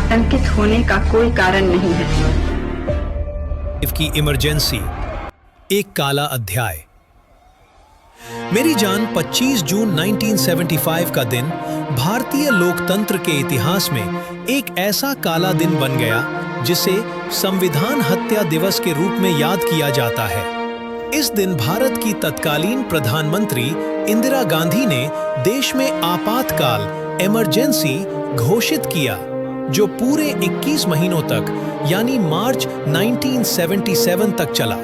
आतंकित होने का कोई कारण नहीं है। की इमरजेंसी, एक काला अध्याय। मेरी जान, 25 जून 1975 का दिन भारतीय लोकतंत्र के इतिहास में एक ऐसा काला दिन बन गया जिसे संविधान हत्या दिवस के रूप में याद किया जाता है। इस दिन भारत की तत्कालीन प्रधानमंत्री इंदिरा गांधी ने देश में आपातकाल इमरजेंसी घोषित किया, जो पूरे 21 महीनों तक यानी मार्च 1977 तक चला।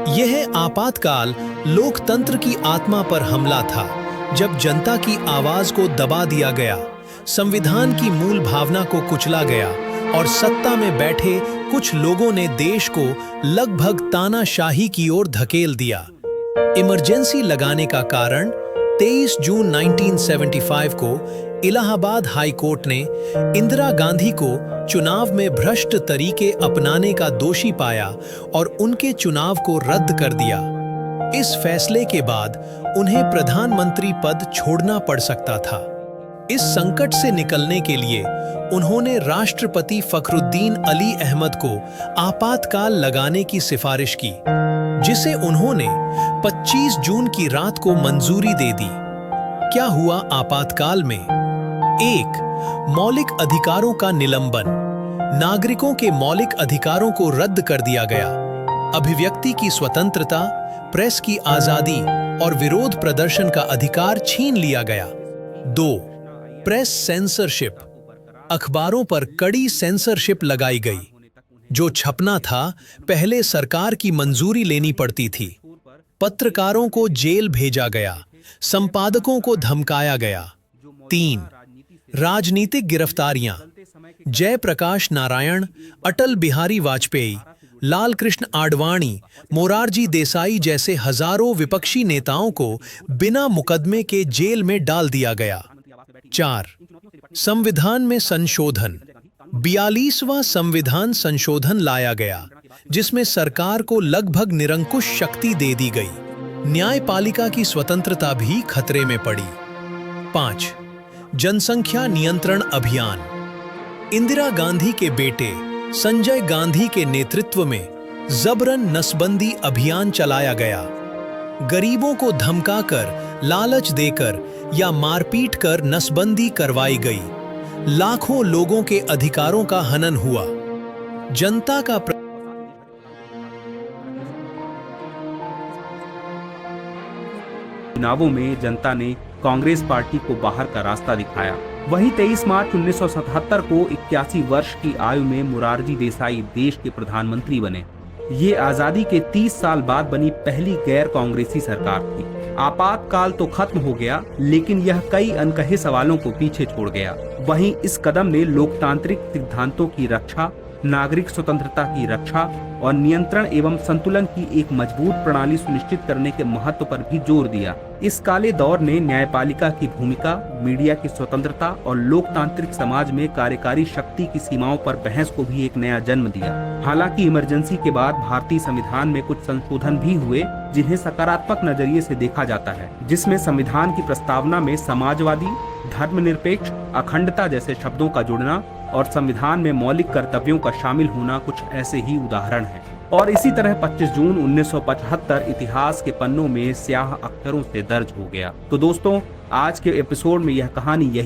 यह आपातकाल लोकतंत्र की आत्मा पर हमला था, जब जनता की आवाज को दबा दिया गया, संविधान की मूल भावना को कुचला गया और सत्ता में बैठे कुछ लोगों ने देश को लगभग तानाशाही की ओर धकेल दिया। इमरजेंसी लगाने का कारण 23 जून 1975 को इलाहाबाद हाई कोर्ट ने इंदिरा गांधी को चुनाव में भ्रष्ट तरीके अपनाने का दोषी पाया और उनके चुनाव को रद्द कर दिया। इस फैसले के बाद उन्हें प्रधानमंत्री पद छोड़ना पड़ सकता था। इस संकट से निकलने के लिए उन्होंने राष्ट्रपति फखरुद्दीन अली अहमद को आपातकाल लगाने की सिफारिश की, जिसे उन्होंने 25 जून की रात को मंजूरी दे दी। क्या हुआ आपातकाल में? 1. मौलिक अधिकारों का निलंबन। नागरिकों के मौलिक अधिकारों को रद्द कर दिया गया। अभिव्यक्ति की स्वतंत्रता, प्रेस की आजादी और विरोध प्रदर्शन का अधिकार छीन लिया गया। 2. Press censorship. अखबारों पर कड़ी सेंसरशिप लगाई गई। जो छपना था, पहले सरकार की मंजूरी लेनी पड़ती थी। पत्रकारों को जेल भेजा गया, संपादकों को धमकाया गया। 3. राजनीतिक गिरफ्तारियां। जयप्रकाश नारायण, अटल बिहारी वाजपेयी, लाल कृष्ण आडवाणी, मोरारजी देसाई जैसे हजारों विपक्षी नेताओं को बिना मुकदमे के जेल में डाल दिया गया। 4. संविधान में संशोधन। 42वां संविधान संशोधन लाया गया, जिसमें सरकार को लगभग निरंकुश शक्ति दे दी गई। न्यायपालिका की स्वतंत्रता भी खतरे में पड़ी। 5. जनसंख्या नियंत्रण अभियान। इंदिरा गांधी के बेटे संजय गांधी के नेतृत्व में जबरन नसबंदी अभियान चलाया गया। गरीबों को धमकाकर, लालच देकर या मारपीट कर नसबंदी करवाई गई। लाखों लोगों के अधिकारों का हनन हुआ। जनता का चुनावों में जनता ने कांग्रेस पार्टी को बाहर का रास्ता दिखाया। वहीं 23 मार्च 1977 को 81 वर्ष की आयु में मोरारजी देसाई देश के प्रधानमंत्री बने। ये आजादी के 30 साल बाद बनी पहली गैर कांग्रेसी सरकार थी। आपातकाल तो खत्म हो गया, लेकिन यह कई अनकहे सवालों को पीछे छोड़ गया। वहीं इस कदम ने लोकतांत्रिक सिद्धांतों की रक्षा, नागरिक स्वतंत्रता की रक्षा और नियंत्रण एवं संतुलन की एक मजबूत प्रणाली सुनिश्चित करने के महत्व पर भी जोर दिया। इस काले दौर ने न्यायपालिका की भूमिका, मीडिया की स्वतंत्रता और लोकतांत्रिक समाज में कार्यकारी शक्ति की सीमाओं पर बहस को भी एक नया जन्म दिया। हालांकि इमरजेंसी के बाद भारतीय संविधान में कुछ संशोधन भी हुए, जिन्हें सकारात्मक नजरिए से देखा जाता है, जिसमें संविधान की प्रस्तावना में समाजवादी, धर्मनिरपेक्ष, अखंडता जैसे शब्दों का जुड़ना और संविधान में मौलिक कर्तव्यों का शामिल होना कुछ ऐसे ही उदाहरण हैं। और इसी तरह 25 जून 1975 इतिहास के पन्नों में स्याह अक्षरों से दर्ज हो गया। तो दोस्तों, आज के एपिसोड में यह कहानी यही